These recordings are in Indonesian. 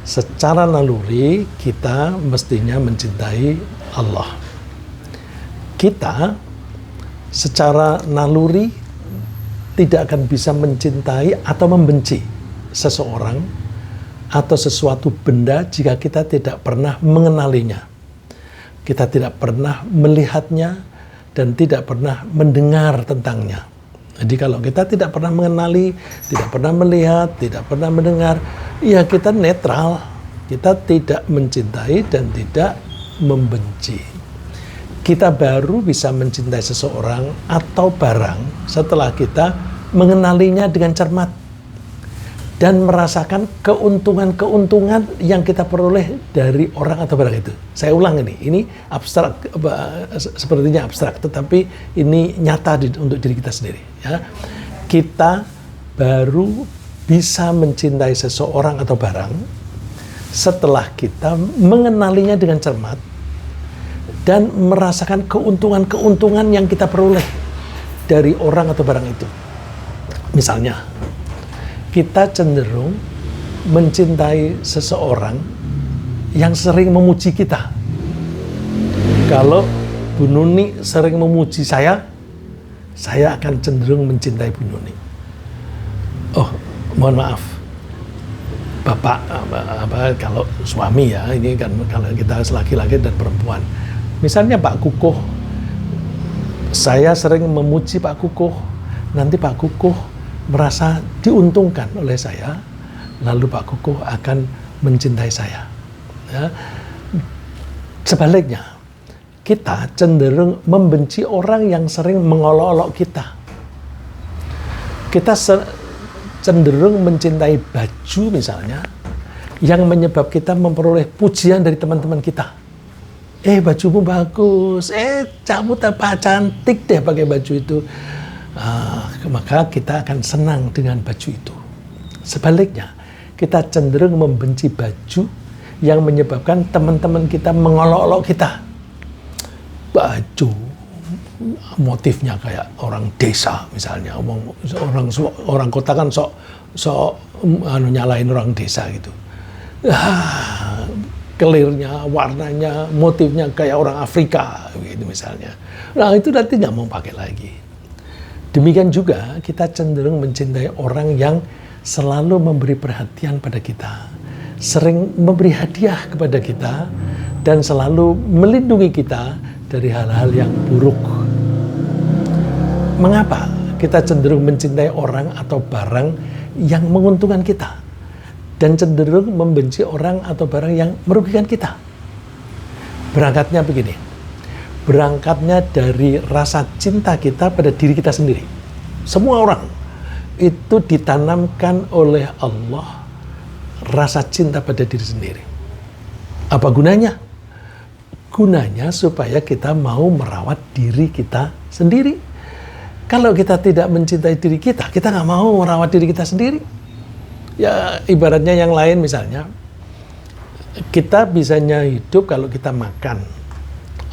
Secara naluri kita mestinya mencintai Allah. Kita secara naluri tidak akan bisa mencintai atau membenci seseorang atau sesuatu benda jika kita tidak pernah mengenalinya. Kita tidak pernah melihatnya dan tidak pernah mendengar tentangnya. Jadi kalau kita tidak pernah mengenali, tidak pernah melihat, tidak pernah mendengar, ya kita netral. Kita tidak mencintai dan tidak membenci. Kita baru bisa mencintai seseorang atau barang setelah kita mengenalinya dengan cermat dan merasakan keuntungan-keuntungan yang kita peroleh dari orang atau barang itu. Saya ulang ini abstrak, sepertinya abstrak, tetapi ini nyata untuk diri kita sendiri. Ya. Kita baru bisa mencintai seseorang atau barang setelah kita mengenalinya dengan cermat dan merasakan keuntungan-keuntungan yang kita peroleh dari orang atau barang itu. Misalnya, kita cenderung mencintai seseorang yang sering memuji kita. Kalau Bu Nuni sering memuji saya akan cenderung mencintai Bu Nuni. Oh, mohon maaf, Bapak, kalau suami ya, ini kan kalau kita laki-laki dan perempuan. Misalnya Pak Kukuh, saya sering memuji Pak Kukuh, nanti Pak Kukuh merasa diuntungkan oleh saya, lalu Pak Kukuh akan mencintai saya. Ya. Sebaliknya, kita cenderung membenci orang yang sering mengolok-olok kita. Kita cenderung mencintai baju misalnya, yang menyebab kita memperoleh pujian dari teman-teman kita. Bajumu bagus, kamu tambah cantik deh pakai baju itu. Maka kita akan senang dengan baju itu. Sebaliknya, kita cenderung membenci baju yang menyebabkan teman-teman kita mengolok-olok kita. Baju motifnya kayak orang desa misalnya, orang kota kan sok nyalain orang desa gitu. Kelirnya, warnanya, motifnya kayak orang Afrika gitu misalnya. Nah itu nanti nggak mau pakai lagi. Demikian juga kita cenderung mencintai orang yang selalu memberi perhatian pada kita, sering memberi hadiah kepada kita, dan selalu melindungi kita dari hal-hal yang buruk. Mengapa kita cenderung mencintai orang atau barang yang menguntungkan kita dan cenderung membenci orang atau barang yang merugikan kita? Berangkatnya begini. Berangkatnya dari rasa cinta kita pada diri kita sendiri. Semua orang itu ditanamkan oleh Allah rasa cinta pada diri sendiri. Apa gunanya? Gunanya supaya kita mau merawat diri kita sendiri. Kalau kita tidak mencintai diri kita nggak mau merawat diri kita sendiri. Ya ibaratnya yang lain misalnya, kita bisanya hidup kalau kita makan.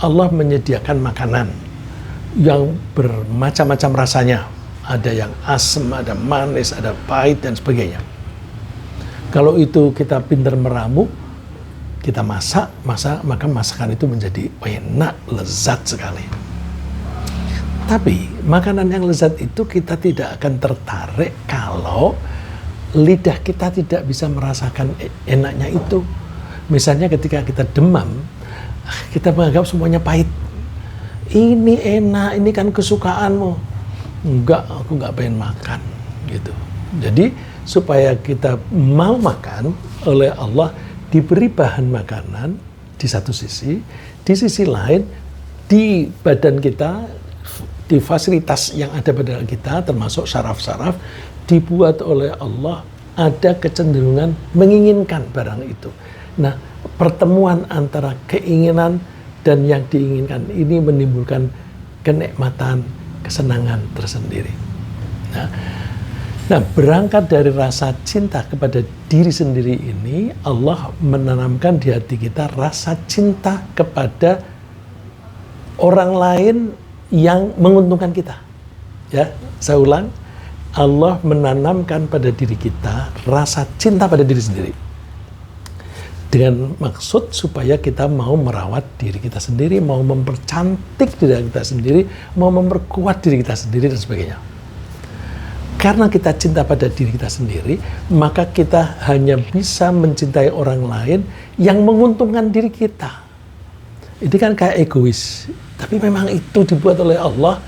Allah menyediakan makanan yang bermacam-macam rasanya. Ada yang asam, ada manis, ada pahit, dan sebagainya. Kalau itu kita pintar meramu, kita masak, maka masakan itu menjadi enak, lezat sekali. Tapi makanan yang lezat itu kita tidak akan tertarik kalau lidah kita tidak bisa merasakan enaknya itu. Misalnya ketika kita demam, kita menganggap semuanya pahit. Ini enak, ini kan kesukaanmu. Enggak, aku nggak pengen makan gitu. Jadi supaya kita mau makan, oleh Allah diberi bahan makanan di satu sisi, di sisi lain di badan kita, di fasilitas yang ada pada kita termasuk syaraf-syaraf, dibuat oleh Allah ada kecenderungan menginginkan barang itu. Nah, pertemuan antara keinginan dan yang diinginkan ini menimbulkan kenikmatan, kesenangan tersendiri. Nah, berangkat dari rasa cinta kepada diri sendiri ini, Allah menanamkan di hati kita rasa cinta kepada orang lain yang menguntungkan kita. Ya, saya ulang, Allah menanamkan pada diri kita rasa cinta pada diri sendiri. dengan maksud supaya kita mau merawat diri kita sendiri, mau mempercantik diri kita sendiri, mau memperkuat diri kita sendiri dan sebagainya. Karena kita cinta pada diri kita sendiri, maka kita hanya bisa mencintai orang lain yang menguntungkan diri kita. Ini kan kayak egois, tapi memang itu dibuat oleh Allah,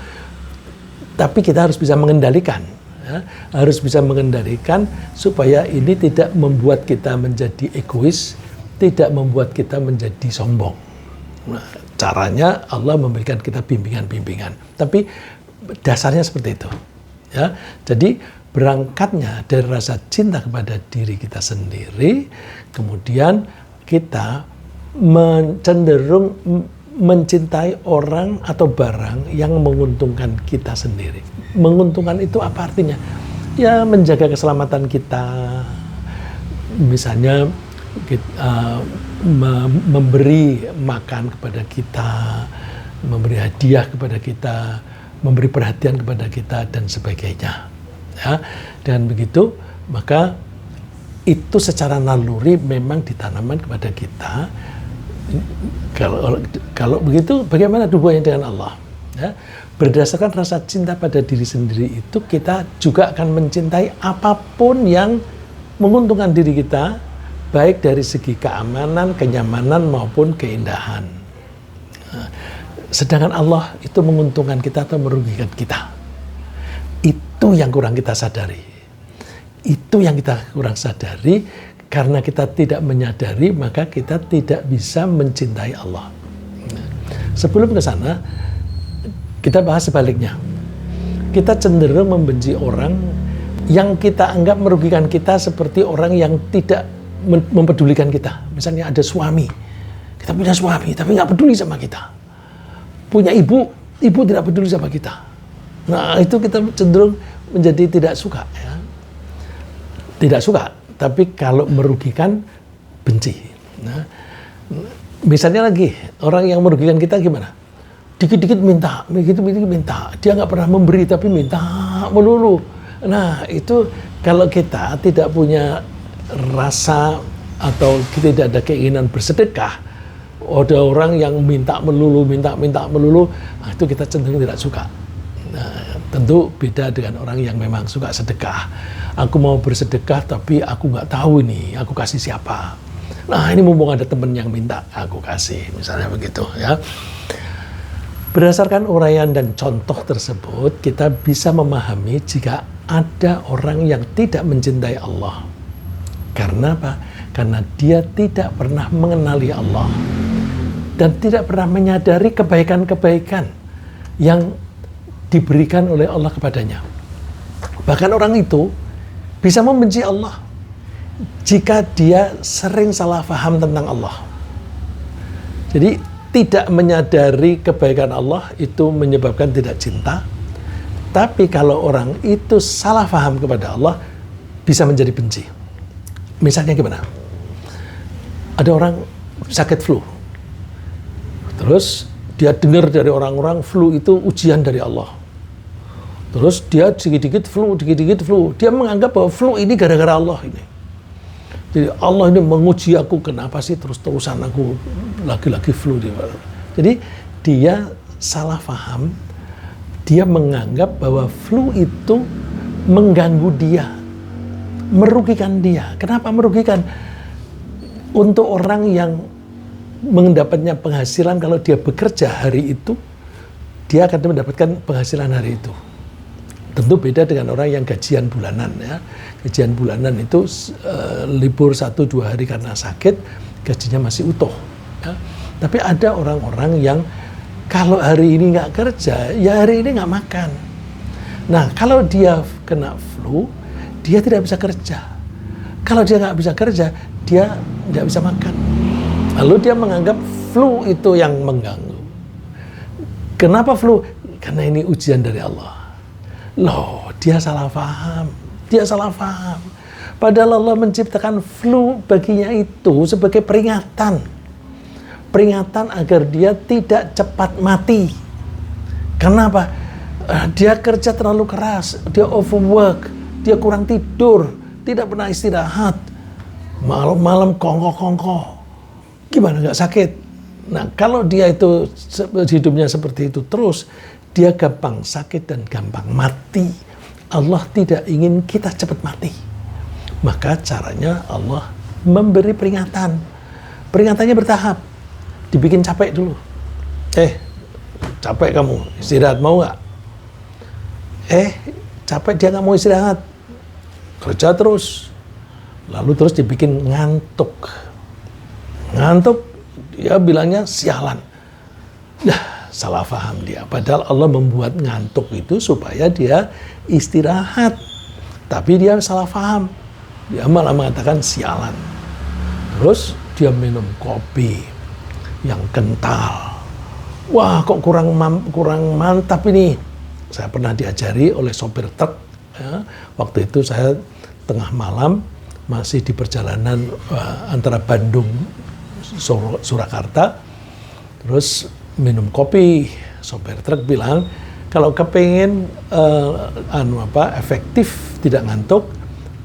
tapi kita harus bisa mengendalikan. Ya, harus bisa mengendalikan supaya ini tidak membuat kita menjadi egois, tidak membuat kita menjadi sombong. Nah, caranya Allah memberikan kita bimbingan-bimbingan, tapi dasarnya seperti itu. Ya, jadi berangkatnya dari rasa cinta kepada diri kita sendiri, kemudian kita cenderung mencintai orang atau barang yang menguntungkan kita sendiri. Menguntungkan itu apa artinya? Ya, menjaga keselamatan kita. Misalnya memberi makan kepada kita, memberi hadiah kepada kita, memberi perhatian kepada kita dan sebagainya. Ya, dan begitu maka itu secara naluri memang ditanamkan kepada kita. Kalau begitu, bagaimana hubungannya dengan Allah? Ya, berdasarkan rasa cinta pada diri sendiri itu, kita juga akan mencintai apapun yang menguntungkan diri kita, baik dari segi keamanan, kenyamanan maupun keindahan. Nah, sedangkan Allah itu menguntungkan kita atau merugikan kita. Itu yang kurang kita sadari. Itu yang kita kurang sadari. Karena kita tidak menyadari, maka kita tidak bisa mencintai Allah. Sebelum ke sana, kita bahas sebaliknya. Kita cenderung membenci orang yang kita anggap merugikan kita, seperti orang yang tidak mempedulikan kita. Misalnya ada suami, kita punya suami tapi nggak peduli sama kita. Punya ibu tidak peduli sama kita. Nah, itu kita cenderung menjadi tidak suka. Ya. Tidak suka. Tapi kalau merugikan, benci. Nah, misalnya lagi, orang yang merugikan kita gimana? Dikit-dikit minta, dikit-dikit minta. Dia nggak pernah memberi, tapi minta melulu. Nah, itu kalau kita tidak punya rasa atau kita tidak ada keinginan bersedekah, ada orang yang minta melulu, minta melulu, nah, itu kita cenderung tidak suka. Nah, tentu beda dengan orang yang memang suka sedekah. Aku mau bersedekah tapi aku nggak tahu ini aku kasih siapa. Nah, ini mumpung ada teman yang minta, aku kasih, misalnya begitu ya. Berdasarkan uraian dan contoh tersebut, kita bisa memahami jika ada orang yang tidak mencintai Allah. Karena apa? Karena dia tidak pernah mengenali Allah dan tidak pernah menyadari kebaikan-kebaikan yang diberikan oleh Allah kepadanya. Bahkan orang itu bisa membenci Allah jika dia sering salah paham tentang Allah. Jadi tidak menyadari kebaikan Allah itu menyebabkan tidak cinta. Tapi kalau orang itu salah paham kepada Allah, bisa menjadi benci. Misalnya gimana? Ada orang sakit flu. Terus dia dengar dari orang-orang flu itu ujian dari Allah. Terus dia dikit-dikit flu. Dia menganggap bahwa flu ini gara-gara Allah ini. Jadi Allah ini menguji aku, kenapa sih terus-terusan aku lagi-lagi flu. Jadi dia salah paham, dia menganggap bahwa flu itu mengganggu dia, merugikan dia. Kenapa merugikan? Untuk orang yang mendapatnya penghasilan, kalau dia bekerja hari itu, dia akan mendapatkan penghasilan hari itu. Tentu beda dengan orang yang gajian bulanan ya. Gajian bulanan itu libur 1-2 hari karena sakit, gajinya masih utuh. Ya. Tapi ada orang-orang yang kalau hari ini nggak kerja, ya hari ini nggak makan. Nah, kalau dia kena flu, dia tidak bisa kerja. Kalau dia nggak bisa kerja, dia nggak bisa makan. Lalu dia menganggap flu itu yang mengganggu. Kenapa flu? Karena ini ujian dari Allah. Loh, dia salah paham. Padahal Allah menciptakan flu baginya itu sebagai peringatan. Peringatan agar dia tidak cepat mati. Kenapa? Dia kerja terlalu keras, dia overwork, dia kurang tidur, tidak pernah istirahat. Malam-malam kongkoh-kongkoh. gimana nggak sakit? Nah, kalau dia itu hidupnya seperti itu terus, dia gampang sakit dan gampang mati. Allah tidak ingin kita cepat mati. Maka caranya Allah memberi peringatan. Peringatannya bertahap. Dibikin capek dulu. Capek kamu, istirahat mau nggak? Capek dia nggak mau istirahat. Kerja terus. Lalu terus dibikin ngantuk. Ngantuk, dia bilangnya sialan. Salah paham dia. Padahal Allah membuat ngantuk itu supaya dia istirahat. Tapi dia salah paham. Dia malah mengatakan sialan. Terus dia minum kopi yang kental. Wah, kok kurang mantap ini. Saya pernah diajari oleh sopir truk. Ya. Waktu itu saya tengah malam masih di perjalanan antara Bandung Surakarta. Terus minum kopi, sopir truk bilang kalau kepengen efektif tidak ngantuk,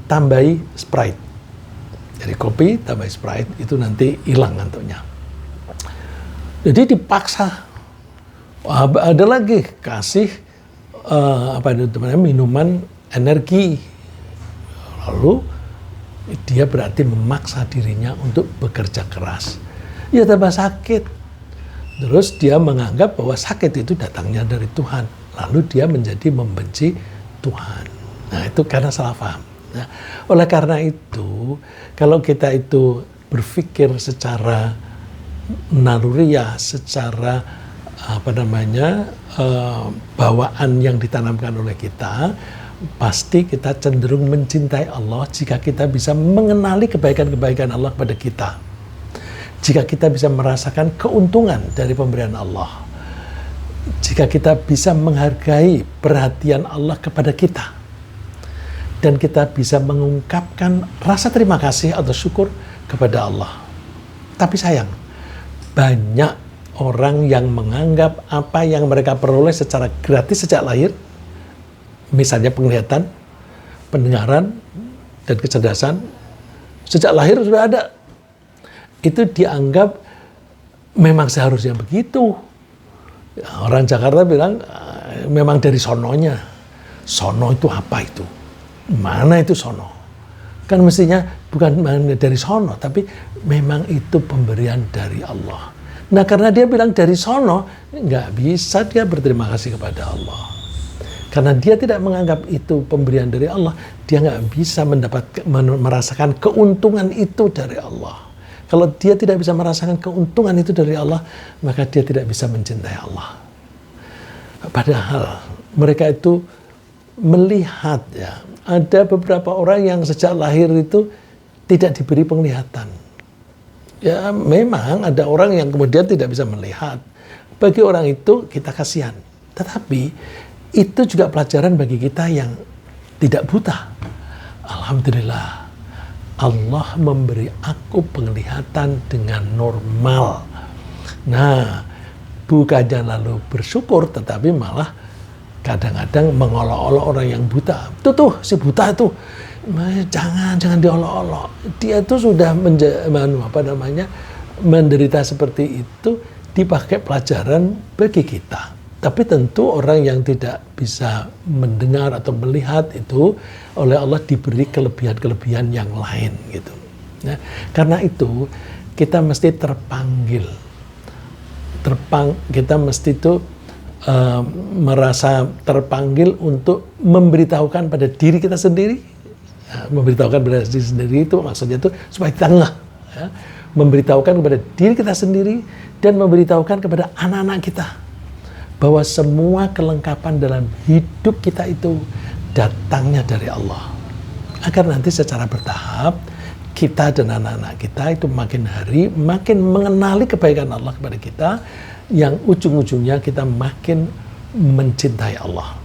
tambahi Sprite. Jadi kopi tambah Sprite itu nanti hilang ngantuknya. Jadi dipaksa. Ada lagi kasih minuman energi. Lalu dia berarti memaksa dirinya untuk bekerja keras. Ya tambah sakit. Terus dia menganggap bahwa sakit itu datangnya dari Tuhan. Lalu dia menjadi membenci Tuhan. Nah, itu karena salah paham. Nah, oleh karena itu, kalau kita itu berpikir secara naluriah, secara bawaan yang ditanamkan oleh kita, pasti kita cenderung mencintai Allah jika kita bisa mengenali kebaikan-kebaikan Allah pada kita. Jika kita bisa merasakan keuntungan dari pemberian Allah. Jika kita bisa menghargai perhatian Allah kepada kita. Dan kita bisa mengungkapkan rasa terima kasih atau syukur kepada Allah. Tapi sayang, banyak orang yang menganggap apa yang mereka peroleh secara gratis sejak lahir, misalnya penglihatan, pendengaran, dan kecerdasan, sejak lahir sudah ada. Itu dianggap memang seharusnya begitu. Orang Jakarta bilang memang dari sononya. Sono itu apa itu? Mana itu sono? Kan mestinya bukan dari sono, tapi memang itu pemberian dari Allah. Nah, karena dia bilang dari sono, nggak bisa dia berterima kasih kepada Allah. Karena dia tidak menganggap itu pemberian dari Allah, dia nggak bisa merasakan keuntungan itu dari Allah. Kalau dia tidak bisa merasakan keuntungan itu dari Allah, maka dia tidak bisa mencintai Allah. Padahal mereka itu melihat, ya, ada beberapa orang yang sejak lahir itu tidak diberi penglihatan. Ya, memang ada orang yang kemudian tidak bisa melihat. Bagi orang itu kita kasihan. Tetapi itu juga pelajaran bagi kita yang tidak buta. Alhamdulillah, Allah memberi aku penglihatan dengan normal. Nah, bukannya lalu bersyukur, tetapi malah kadang-kadang mengolok-olok orang yang buta. Tuh, si buta itu, jangan diolok-olok. Dia itu sudah menderita seperti itu, dipakai pelajaran bagi kita. Tapi tentu orang yang tidak bisa mendengar atau melihat itu oleh Allah diberi kelebihan-kelebihan yang lain gitu. Nah, karena itu kita mesti terpanggil. Kita mesti itu merasa terpanggil untuk memberitahukan pada diri kita sendiri. Memberitahukan pada diri sendiri itu maksudnya itu supaya kita ngeh. Ya. Memberitahukan kepada diri kita sendiri dan memberitahukan kepada anak-anak kita. Bahwa semua kelengkapan dalam hidup kita itu datangnya dari Allah. Agar nanti secara bertahap, kita dan anak-anak kita itu makin hari, makin mengenali kebaikan Allah kepada kita, yang ujung-ujungnya kita makin mencintai Allah.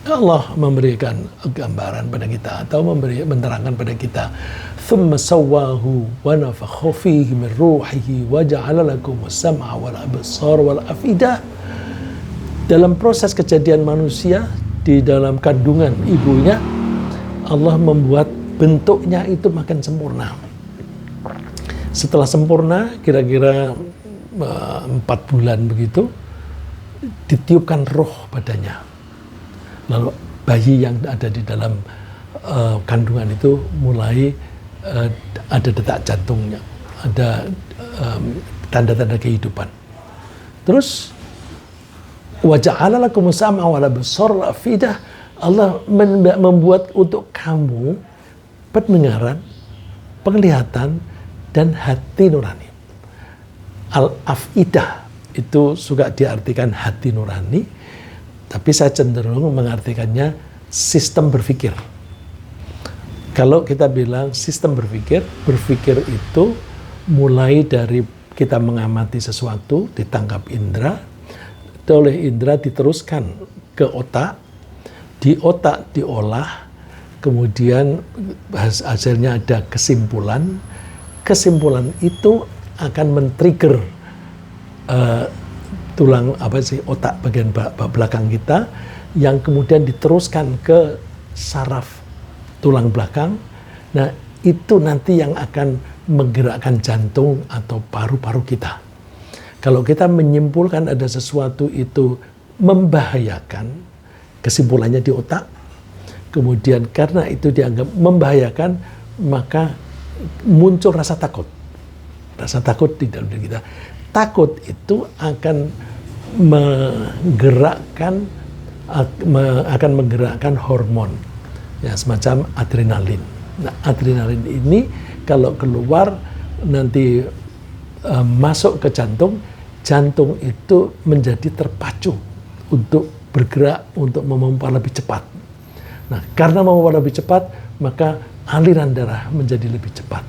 Allah memberikan gambaran pada kita, atau menerangkan pada kita, ثُمَّ سَوَّاهُ وَنَفَخَ فِيهِ مِنْ رُوحِهِ وَجَعَلَ لَكُمُ السَّمْعَ وَالْأَبْصَارَ وَالْأَفْئِدَةَ. Dalam proses kejadian manusia di dalam kandungan ibunya, Allah membuat bentuknya itu makin sempurna. Setelah sempurna, kira-kira 4 bulan begitu, ditiupkan roh padanya. Lalu bayi yang ada di dalam kandungan itu mulai ada detak jantungnya, ada tanda-tanda kehidupan. Terus wa ja'ala lakumus sam'a wal absara wal afidah. Allah membuat untuk kamu pendengaran, penglihatan, dan hati nurani. Al-afidah itu juga diartikan hati nurani, tapi saya cenderung mengartikannya sistem berpikir. Kalau kita bilang sistem berpikir itu mulai dari kita mengamati sesuatu, ditangkap indera, oleh indera diteruskan ke otak, di otak diolah, kemudian hasilnya ada kesimpulan. Kesimpulan itu akan men-trigger otak bagian belakang kita, yang kemudian diteruskan ke saraf tulang belakang. Nah, itu nanti yang akan menggerakkan jantung atau paru-paru kita. Kalau kita menyimpulkan ada sesuatu itu membahayakan, kesimpulannya di otak, kemudian karena itu dianggap membahayakan, maka muncul rasa takut. Rasa takut di dalam diri kita. Takut itu akan menggerakkan hormon, ya, semacam adrenalin. Nah, adrenalin ini kalau keluar nanti masuk ke jantung, jantung itu menjadi terpacu untuk bergerak, untuk memompa lebih cepat. Nah, karena memompa lebih cepat, maka aliran darah menjadi lebih cepat.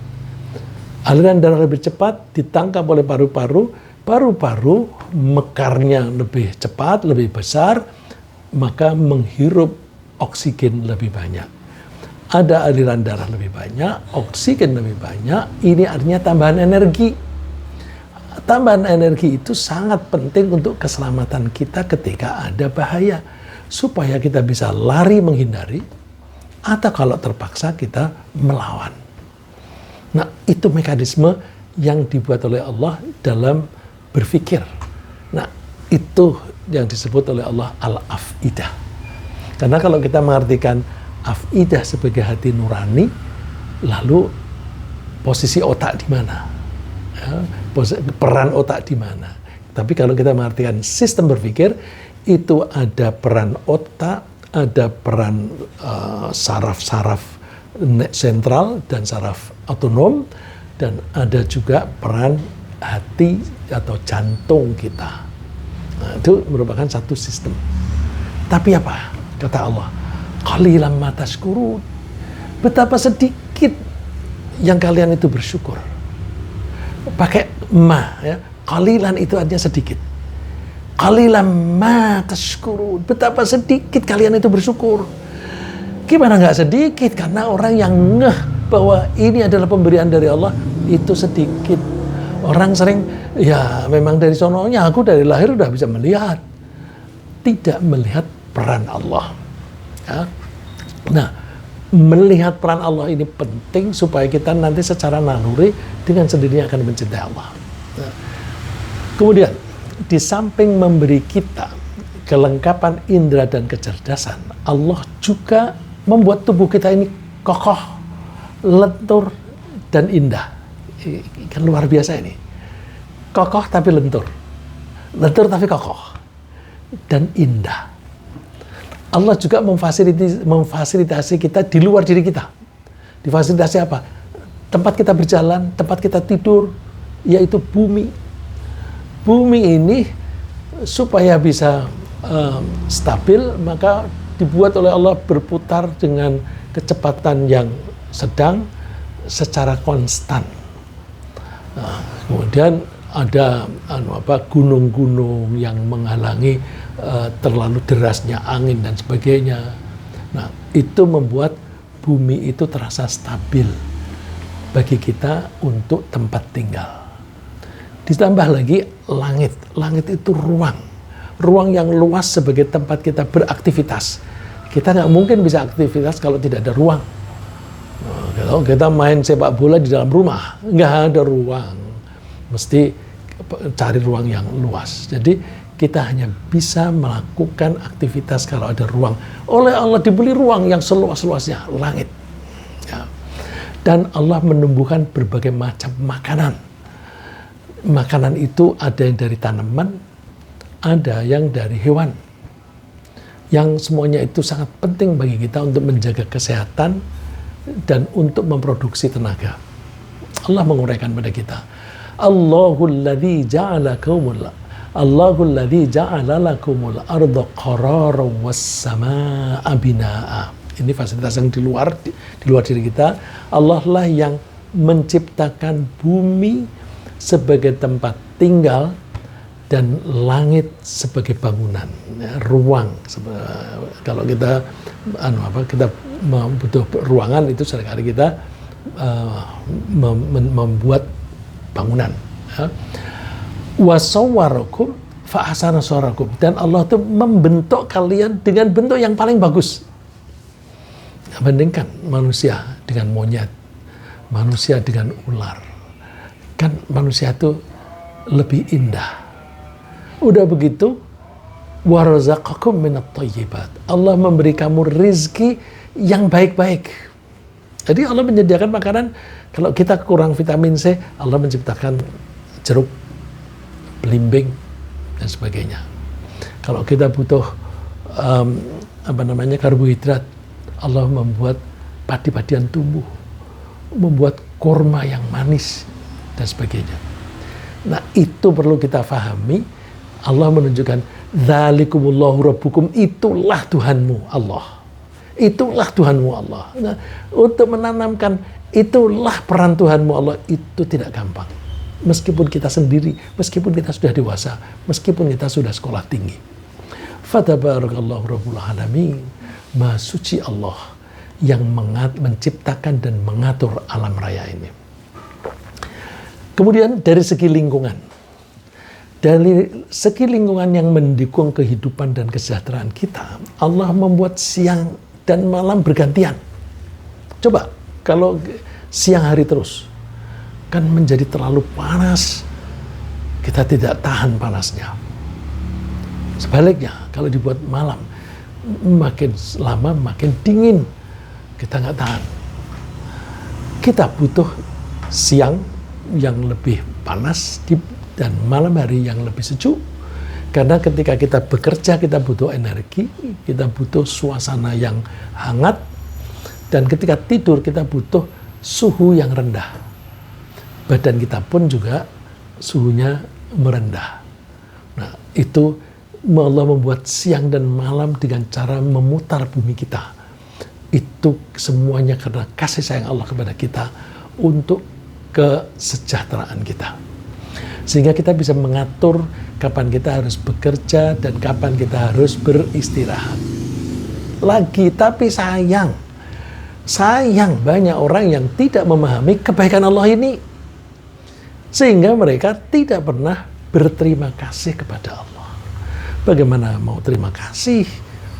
Aliran darah lebih cepat ditangkap oleh paru-paru, paru-paru mekarnya lebih cepat, lebih besar, maka menghirup oksigen lebih banyak. Ada aliran darah lebih banyak, oksigen lebih banyak, ini artinya tambahan energi. Tambahan energi itu sangat penting untuk keselamatan kita ketika ada bahaya, supaya kita bisa lari menghindari, atau kalau terpaksa kita melawan. Nah, itu mekanisme yang dibuat oleh Allah dalam berpikir. Nah, itu yang disebut oleh Allah al-afidah. Karena kalau kita mengartikan afidah sebagai hati nurani, lalu posisi otak di mana? Ya, peran otak di mana? Tapi kalau kita mengartikan sistem berpikir, itu ada peran otak, ada peran saraf-saraf sentral dan saraf otonom, dan ada juga peran hati atau jantung kita. Nah, itu merupakan satu sistem. Tapi apa? Kata Allah, qalilan ma tashkurun. Betapa sedikit yang kalian itu bersyukur. Pakai ma, ya. Qalilan itu artinya sedikit. Qalilan ma tashkurun. Betapa sedikit kalian itu bersyukur. Gimana nggak sedikit? Karena orang yang ngeh bahwa ini adalah pemberian dari Allah itu sedikit. Orang sering, ya memang dari sononya aku dari lahir udah bisa melihat. Tidak melihat peran Allah. Ya. Nah, melihat peran Allah ini penting supaya kita nanti secara naluri dengan sendirinya akan mencintai Allah. Nah, kemudian, di samping memberi kita kelengkapan indera dan kecerdasan, Allah juga membuat tubuh kita ini kokoh, lentur, dan indah. Kan luar biasa ini. Kokoh tapi lentur. Lentur tapi kokoh. Dan indah. Allah juga memfasilitasi kita di luar diri kita. Difasilitasi apa? Tempat kita berjalan, tempat kita tidur, yaitu bumi. Bumi ini supaya bisa stabil, maka dibuat oleh Allah berputar dengan kecepatan yang sedang secara konstan. Nah, kemudian ada gunung-gunung yang menghalangi terlalu derasnya angin dan sebagainya. Nah, itu membuat bumi itu terasa stabil bagi kita untuk tempat tinggal. Ditambah lagi langit. Langit itu ruang. Ruang yang luas sebagai tempat kita beraktivitas. Kita nggak mungkin bisa aktivitas kalau tidak ada ruang. Kalau kita main sepak bola di dalam rumah, nggak ada ruang. Mesti cari ruang yang luas. Jadi kita hanya bisa melakukan aktivitas kalau ada ruang. Oleh Allah diberi ruang yang seluas-luasnya, langit. Ya. Dan Allah menumbuhkan berbagai macam makanan. Makanan itu ada yang dari tanaman, ada yang dari hewan. Yang semuanya itu sangat penting bagi kita untuk menjaga kesehatan dan untuk memproduksi tenaga. Allah menguraikan pada kita, Allahul ladzi ja'ala lakumul arda qararan was samaa'a binaa'a. Ini fasilitas yang di luar diri kita. Allah lah yang menciptakan bumi sebagai tempat tinggal dan langit sebagai bangunan, ya, ruang. Kalau kita kita butuh ruangan, itu seringkali kita membuat bangunan. Ya. Wasawwarakum fa ahsana suwarakum, dan Allah itu membentuk kalian dengan bentuk yang paling bagus. Bandingkan manusia dengan monyet, manusia dengan ular. Kan manusia itu lebih indah. Udah begitu, warzaqakum minat thayyibat. Allah memberi kamu rizki yang baik-baik. Jadi Allah menyediakan makanan. Kalau kita kurang vitamin C, Allah menciptakan jeruk, belimbing, dan sebagainya. Kalau kita butuh karbohidrat, Allah membuat padi-padian tumbuh, membuat kurma yang manis, dan sebagainya. Nah, itu perlu kita fahami. Allah menunjukkan, dzalikumullahu rabbukum, itulah Tuhanmu Allah. Itulah Tuhanmu Allah. Nah, untuk menanamkan itulah peran Tuhanmu Allah, itu tidak gampang. Meskipun kita sendiri, meskipun kita sudah dewasa, meskipun kita sudah sekolah tinggi. Fatabarakallahu rabbul alamin. Maha suci Allah yang menciptakan dan mengatur alam raya ini. Kemudian dari segi lingkungan. Dari segi lingkungan yang mendukung kehidupan dan kesejahteraan kita, Allah membuat siang dan malam bergantian. Coba kalau siang hari terus, kan menjadi terlalu panas, kita tidak tahan panasnya. Sebaliknya, kalau dibuat malam, makin lama makin dingin, kita nggak tahan. Kita butuh siang yang lebih panas dan malam hari yang lebih sejuk, karena ketika kita bekerja kita butuh energi, kita butuh suasana yang hangat, dan ketika tidur kita butuh suhu yang rendah. Badan kita pun juga suhunya merendah. Nah, itu Allah membuat siang dan malam dengan cara memutar bumi kita. Itu semuanya karena kasih sayang Allah kepada kita untuk kesejahteraan kita. Sehingga kita bisa mengatur kapan kita harus bekerja dan kapan kita harus beristirahat. Tapi sayang banyak orang yang tidak memahami kebaikan Allah ini. Sehingga mereka tidak pernah berterima kasih kepada Allah. Bagaimana mau terima kasih?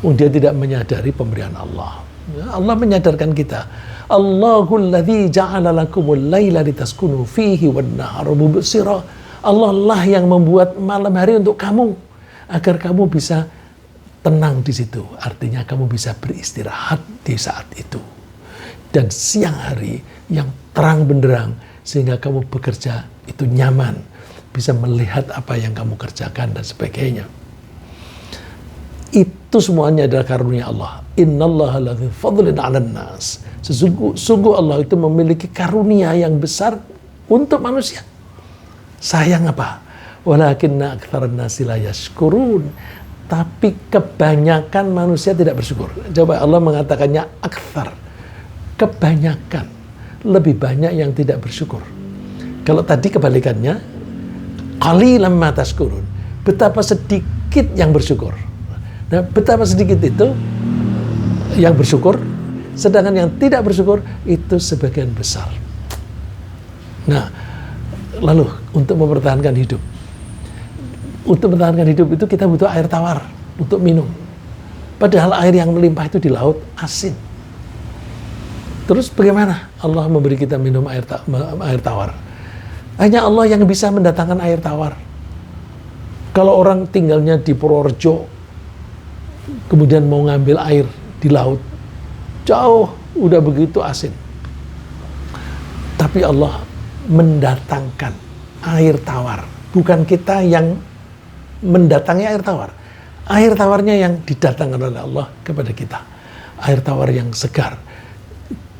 Dia tidak menyadari pemberian Allah. Allah menyadarkan kita. Allahul ladzi ja'ala lakumul laila litaskunu fihi wan nahara mubsira. Allah lah yang membuat malam hari untuk kamu agar kamu bisa tenang di situ. Artinya kamu bisa beristirahat di saat itu. Dan siang hari yang terang benderang sehingga kamu bekerja itu nyaman, bisa melihat apa yang kamu kerjakan dan sebagainya. Itu semuanya adalah karunia Allah. Innallaha ladzi fadlin 'alan nas. Sungguh Allah itu memiliki karunia yang besar untuk manusia. Sayang apa? Walakinna aktsaran nasi la yashkurun. Tapi kebanyakan manusia tidak bersyukur. Coba Allah mengatakannya aktsar. Kebanyakan, lebih banyak yang tidak bersyukur. Kalau tadi kebalikannya, qalilan ma tashkurun. Betapa sedikit yang bersyukur. Nah, betapa sedikit itu yang bersyukur, sedangkan yang tidak bersyukur itu sebagian besar. Nah, lalu untuk mempertahankan hidup. Untuk mempertahankan hidup itu kita butuh air tawar untuk minum. Padahal air yang melimpah itu di laut asin. Terus bagaimana Allah memberi kita minum air tawar? Hanya Allah yang bisa mendatangkan air tawar. Kalau orang tinggalnya di Purworejo, kemudian mau ngambil air di laut, jauh, udah begitu asin. Tapi Allah mendatangkan air tawar. Bukan kita yang mendatangi air tawar. Air tawarnya yang didatangkan oleh Allah kepada kita. Air tawar yang segar.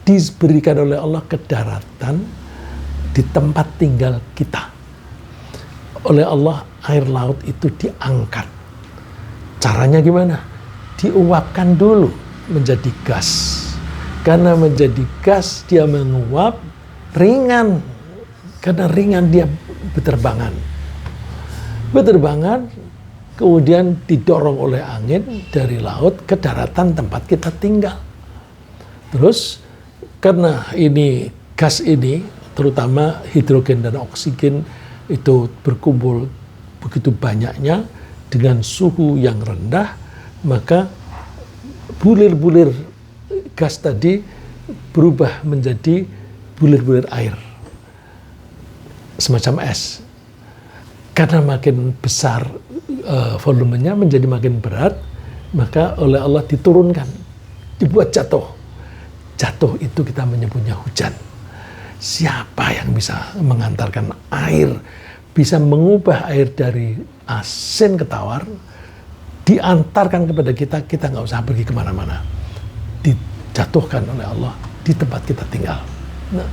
Diberikan oleh Allah ke daratan di tempat tinggal kita. Oleh Allah air laut itu diangkat. Caranya gimana? Diuapkan dulu menjadi gas. Karena menjadi gas dia menguap ringan. Karena ringan dia berterbangan. Berterbangan kemudian didorong oleh angin dari laut ke daratan tempat kita tinggal. Terus karena ini gas ini, terutama hidrogen dan oksigen itu berkumpul begitu banyaknya dengan suhu yang rendah, maka bulir-bulir gas tadi berubah menjadi bulir-bulir air, semacam es. Karena makin besar volumenya menjadi makin berat, maka oleh Allah diturunkan, dibuat jatuh. Jatuh itu kita menyebutnya hujan. Siapa yang bisa mengantarkan air, bisa mengubah air dari asin ke tawar, diantarkan kepada kita, kita nggak usah pergi kemana-mana. Dijatuhkan oleh Allah di tempat kita tinggal. Nah,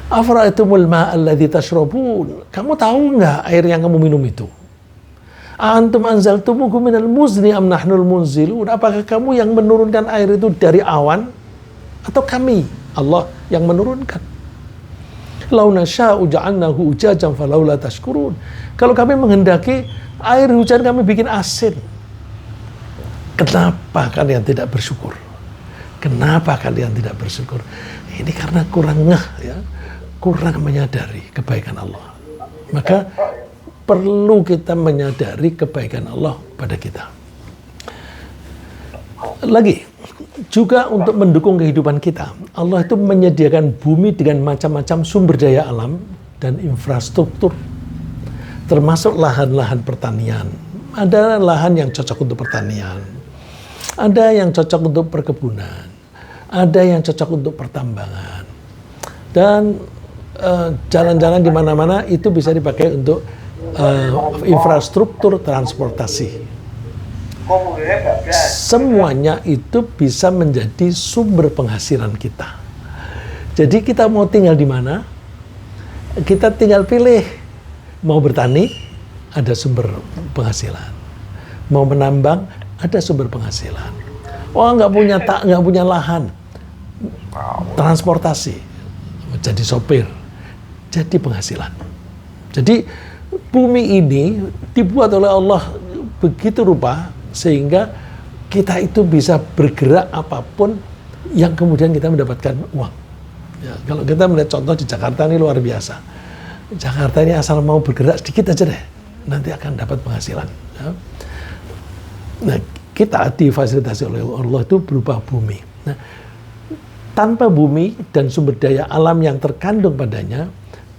afara'aitumul ma'a alladzi tashrabun. Kamu tahu nggak air yang kamu minum itu? Antum anzaltumuhu minal muzni am nahnul munzilun. Apakah kamu yang menurunkan air itu dari awan? Atau kami, Allah yang menurunkan. Lau nasya'u ja'alnahu ujajan falaula tashkurun. Kalau kami menghendaki air hujan kami bikin asin. Kenapa kalian tidak bersyukur? Kenapa kalian tidak bersyukur? Ini karena kurang ngeh, ya, kurang menyadari kebaikan Allah. Maka perlu kita menyadari kebaikan Allah pada kita. Lagi, juga untuk mendukung kehidupan kita, Allah itu menyediakan bumi dengan macam-macam sumber daya alam dan infrastruktur, termasuk lahan-lahan pertanian. Ada lahan yang cocok untuk pertanian, ada yang cocok untuk perkebunan, ada yang cocok untuk pertambangan, dan jalan-jalan di mana-mana itu bisa dipakai untuk infrastruktur transportasi. Semuanya itu bisa menjadi sumber penghasilan kita. Jadi kita mau tinggal di mana, kita tinggal pilih. Mau bertani, ada sumber penghasilan. Mau menambang, ada sumber penghasilan. Oh, nggak punya lahan, transportasi, jadi sopir, jadi penghasilan. Jadi bumi ini dibuat oleh Allah begitu rupa sehingga kita itu bisa bergerak apapun yang kemudian kita mendapatkan uang. Ya, kalau kita melihat contoh di Jakarta ini luar biasa. Jakarta ini asal mau bergerak sedikit aja deh, nanti akan dapat penghasilan. Ya. Nah, kita difasilitasi oleh Allah itu berupa bumi. Nah, tanpa bumi dan sumber daya alam yang terkandung padanya,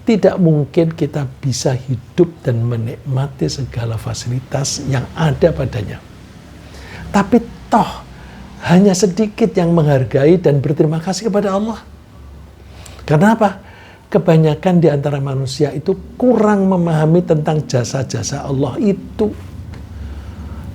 tidak mungkin kita bisa hidup dan menikmati segala fasilitas yang ada padanya. Tapi toh hanya sedikit yang menghargai dan berterima kasih kepada Allah. Karena apa? Kebanyakan di antara manusia itu kurang memahami tentang jasa-jasa Allah itu.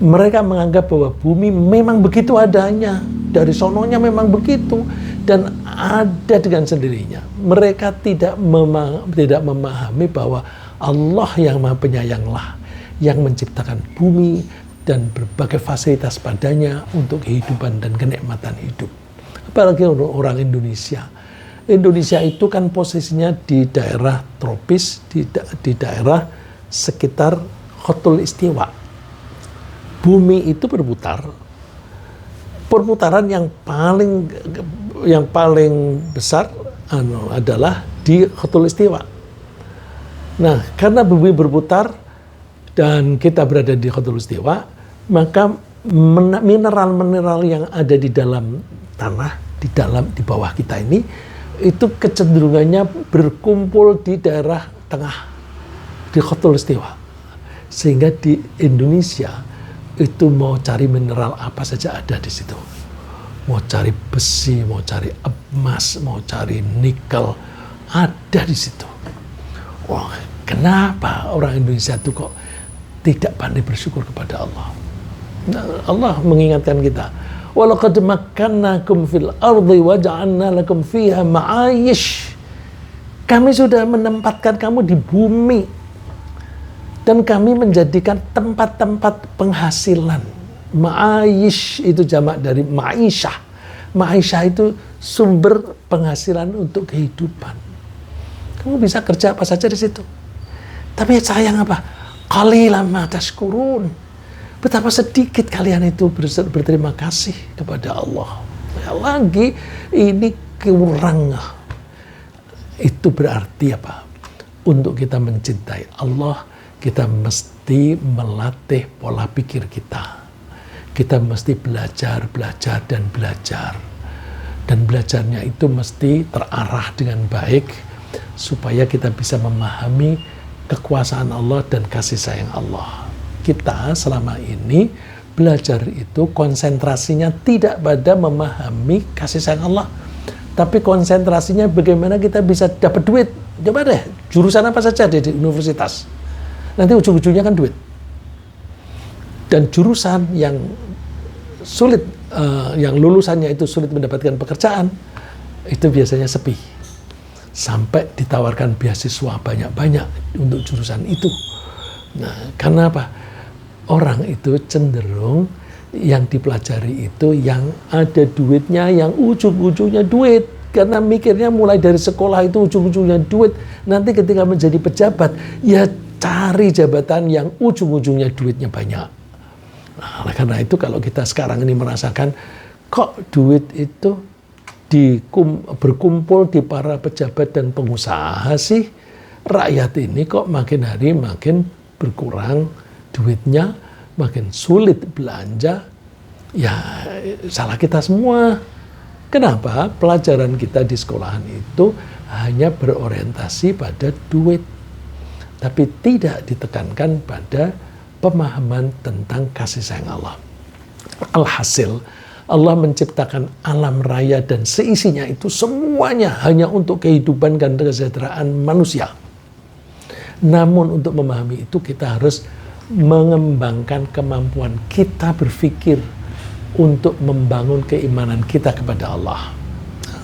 Mereka menganggap bahwa bumi memang begitu adanya, dari sononya memang begitu, dan ada dengan sendirinya. Mereka tidak memahami bahwa Allah yang Maha Penyayanglah yang menciptakan bumi dan berbagai fasilitas padanya untuk kehidupan dan kenikmatan hidup. Apalagi orang Indonesia. Indonesia itu kan posisinya di daerah tropis, di daerah sekitar Khatul Istiwa. Bumi itu berputar. Perputaran yang paling besar adalah di Khatul Istiwa. Nah, karena bumi berputar dan kita berada di Khatul Istiwa, maka mineral-mineral yang ada di dalam tanah, di bawah kita ini itu kecenderungannya berkumpul di daerah tengah, di Khatulistiwa. Sehingga di Indonesia itu mau cari mineral apa saja ada di situ. Mau cari besi, mau cari emas, mau cari nikel, ada di situ. Wah, kenapa orang Indonesia itu kok tidak pandai bersyukur kepada Allah? Nah, Allah mengingatkan kita, walaqad makkannakum fil ardi wa ja'alna lakum fiha ma'ayish. Kami sudah menempatkan kamu di bumi dan kami menjadikan tempat-tempat penghasilan. Ma'ayish itu jamak dari ma'isyah. Ma'isyah itu sumber penghasilan untuk kehidupan. Kamu bisa kerja apa saja di situ. Tapi sayang apa? Qalilan ma tashkurun. Betapa sedikit kalian itu berterima kasih kepada Allah. Ya, lagi ini kurang. Itu berarti apa? Untuk kita mencintai Allah, kita mesti melatih pola pikir kita. Kita mesti belajar. Dan belajarnya itu mesti terarah dengan baik, supaya kita bisa memahami kekuasaan Allah dan kasih sayang Allah. Kita selama ini belajar itu konsentrasinya tidak pada memahami kasih sayang Allah, tapi konsentrasinya bagaimana kita bisa dapat duit. Coba deh, jurusan apa saja di universitas, nanti ujung-ujungnya kan duit. Dan jurusan yang sulit, yang lulusannya itu sulit mendapatkan pekerjaan, itu biasanya sepi. Sampai ditawarkan beasiswa banyak-banyak untuk jurusan itu. Nah, karena apa? Orang itu cenderung yang dipelajari itu yang ada duitnya, yang ujung-ujungnya duit. Karena mikirnya mulai dari sekolah itu ujung-ujungnya duit. Nanti ketika menjadi pejabat, ya cari jabatan yang ujung-ujungnya duitnya banyak. Nah, karena itu kalau kita sekarang ini merasakan, kok duit itu berkumpul di para pejabat dan pengusaha sih, rakyat ini kok makin hari makin berkurang duitnya, makin sulit belanja. Ya salah kita semua. Kenapa? Pelajaran kita di sekolahan itu hanya berorientasi pada duit, tapi tidak ditekankan pada pemahaman tentang kasih sayang Allah. Alhasil, Allah menciptakan alam raya dan seisinya itu semuanya hanya untuk kehidupan dan kesejahteraan manusia. Namun untuk memahami itu kita harus mengembangkan kemampuan kita berpikir untuk membangun keimanan kita kepada Allah.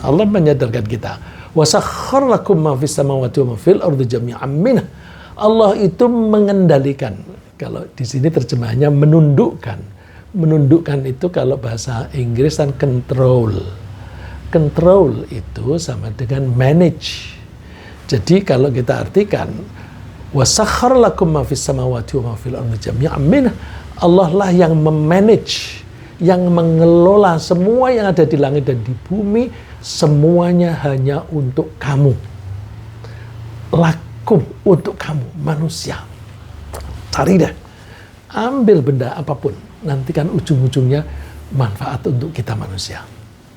Allah menyadarkan kita, wasakhkhar lakum ma fis samawati wa ma fil ardi jami'an minhu. Allah itu mengendalikan. Kalau di sini terjemahannya menundukkan. Menundukkan itu kalau bahasa Inggris kan control. Control itu sama dengan manage. Jadi kalau kita artikan wasakhkhar lakum ma fis samawati wa ma fil ardi jami'an minhu, Allah lah yang memanage, yang mengelola semua yang ada di langit dan di bumi, semuanya hanya untuk kamu. Lakum, untuk kamu manusia. Cari deh, ambil benda apapun, nanti kan ujung-ujungnya manfaat untuk kita manusia.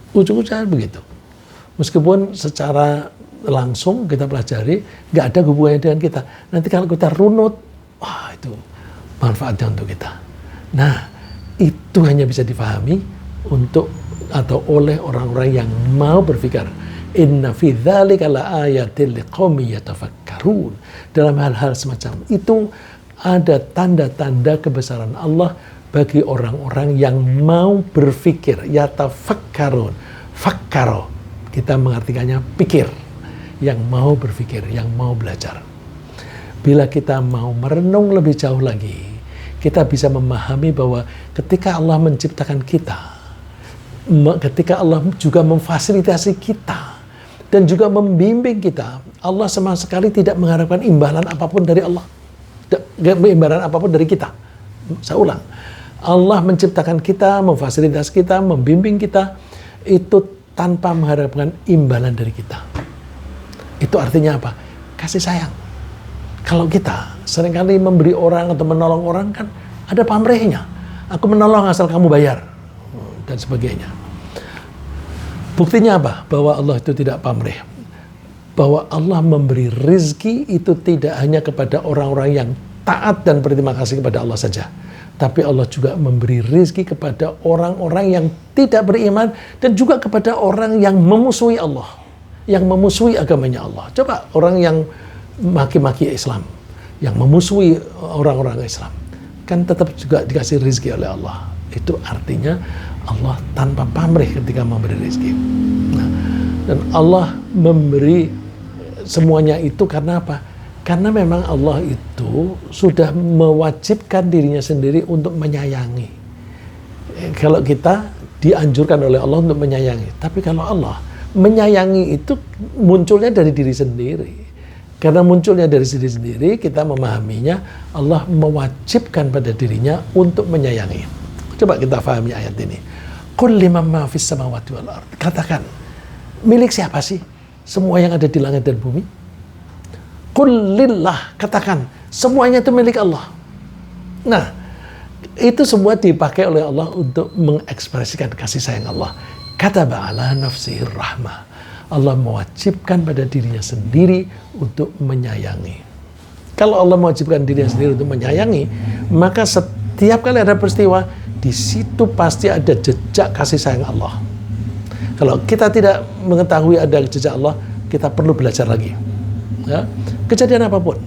Ujung-ujungnya begitu. Meskipun secara langsung kita pelajari, nggak ada hubungannya dengan kita. Nanti kalau kita runut, wah itu manfaatnya untuk kita. Nah, itu hanya bisa difahami untuk atau oleh orang-orang yang mau berpikir. Inna fi dzalika laayatil liqaumin yatafakkarun. Dalam hal-hal semacam itu ada tanda-tanda kebesaran Allah bagi orang-orang yang mau berpikir. Yatafakkarun. Fakkaro. Kita mengartikannya pikir. Yang mau berpikir, yang mau belajar. Bila kita mau merenung lebih jauh lagi, kita bisa memahami bahwa ketika Allah menciptakan kita, ketika Allah juga memfasilitasi kita, dan juga membimbing kita, Allah sama sekali tidak mengharapkan imbalan apapun dari Allah. Imbalan apapun dari kita. Saya ulang. Allah menciptakan kita, memfasilitasi kita, membimbing kita, itu tanpa mengharapkan imbalan dari kita. Itu artinya apa? Kasih sayang. Kalau kita seringkali memberi orang atau menolong orang kan ada pamrihnya. Aku menolong asal kamu bayar dan sebagainya. Buktinya apa? Bahwa Allah itu tidak pamrih. Bahwa Allah memberi rizki itu tidak hanya kepada orang-orang yang taat dan berterima kasih kepada Allah saja. Tapi Allah juga memberi rizki kepada orang-orang yang tidak beriman dan juga kepada orang yang memusuhi Allah. Yang memusuhi agamanya Allah. Coba orang yang maki-maki Islam, yang memusuhi orang-orang Islam, kan tetap juga dikasih rizki oleh Allah. Itu artinya Allah tanpa pamrih ketika memberi rizki. Nah, dan Allah memberi semuanya itu karena apa? Karena memang Allah itu sudah mewajibkan dirinya sendiri untuk menyayangi. Kalau kita dianjurkan oleh Allah untuk menyayangi, tapi kalau Allah menyayangi itu munculnya dari diri sendiri. Karena munculnya dari diri sendiri, kita memahaminya Allah mewajibkan pada dirinya untuk menyayangi. Coba kita pahami ayat ini. Qul liman ma fis samawati wal ard. Katakan, milik siapa sih semua yang ada di langit dan bumi? Qul lillah, katakan semuanya itu milik Allah. Nah, itu semua dipakai oleh Allah untuk mengekspresikan kasih sayang Allah. Kataba ala nafsihir rahmah. Allah mewajibkan pada dirinya sendiri untuk menyayangi. Kalau Allah mewajibkan dirinya sendiri untuk menyayangi, maka setiap kali ada peristiwa, di situ pasti ada jejak kasih sayang Allah. Kalau kita tidak mengetahui ada jejak Allah, kita perlu belajar lagi. Ya. Kejadian apapun,